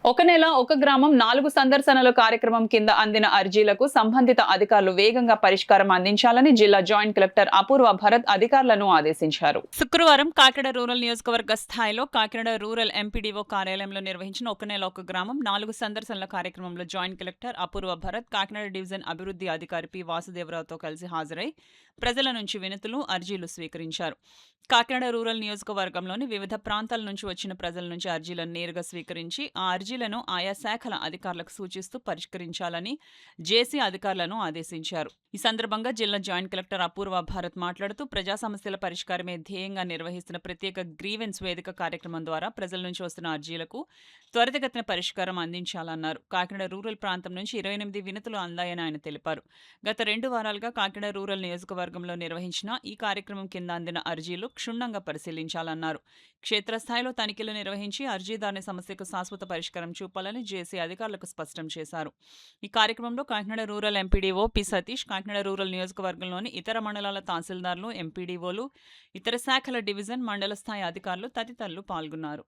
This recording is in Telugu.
ఒక నెల ఒక గ్రామం 4 సందర్శనల కార్యక్రమం కింద అందిన అర్జీలకు సంబంధిత అధికారులు వేగంగా పరిష్కారం అందించాలని జిల్లా జాయింట్ కలెక్టర్ అపూర్వ భరత్ అధికారులను ఆదేశించారు. శుక్రవారం కాకినాడ రూరల్ నియోజకవర్గ స్థాయిలో కాకినాడ రూరల్ ఎంపీడీఓ కార్యాలయంలో నిర్వహించిన ఒక నెల ఒక గ్రామం 4 సందర్శనల కార్యక్రమంలో జాయింట్ కలెక్టర్ అపూర్వ భరత్ కాకినాడ డివిజన్ అభివృద్ధి అధికారి పి వాసుదేవరావుతో కలిసి హాజరై ప్రజల నుంచి వినతులు, అర్జీలు స్వీకరించారు. కాకినాడ రూరల్ నియోజకవర్గంలోని వివిధ ప్రాంతాల నుంచి వచ్చిన ప్రజల నుంచి అర్జీలను నేరుగా స్వీకరించి ఆ అర్జీలను ఆయా శాఖల అధికారులకు సూచిస్తూ పరిష్కరించాలని జేసీ అధికారులను ఆదేశించారు. ఈ సందర్భంగా జిల్లా జాయింట్ కలెక్టర్ అపూర్వ భారత్ మాట్లాడుతూ ప్రజా సమస్యల పరిష్కారమే ధ్యేయంగా నిర్వహిస్తున్న ప్రత్యేక గ్రీవెన్స్ వేదిక కార్యక్రమం ద్వారా ప్రజల నుంచి వస్తున్న అర్జీలకు త్వరితగతిన పరిష్కారం అందించాలన్నారు. కాకినాడ రూరల్ ప్రాంతం నుంచి 28 వినతులు అందాయని ఆయన తెలిపారు. గత 2 వారాలుగా కాకినాడ రూరల్ నియోజకవర్గంలో నిర్వహించిన ఈ కార్యక్రమం కింద అందిన అర్జీలు క్షుణ్ణంగా పరిశీలించాలన్నారు. క్షేత్రస్థాయిలో తనిఖీలు నిర్వహించి అర్జీదారుని సమస్యకు శాశ్వత పరిష్కారం చూపాలని జేసీ అధికారులకు స్పష్టం చేశారు. ఈ కార్యక్రమంలో Kakinada rural MPDO P Satish, Kakinada rural నియోజకవర్గంలోని ఇతర మండలాల తహసీల్దార్లు, ఎంపీడీఓలు, ఇతర శాఖల డివిజన్, మండల స్థాయి అధికారులు తదితరులు పాల్గొన్నారు.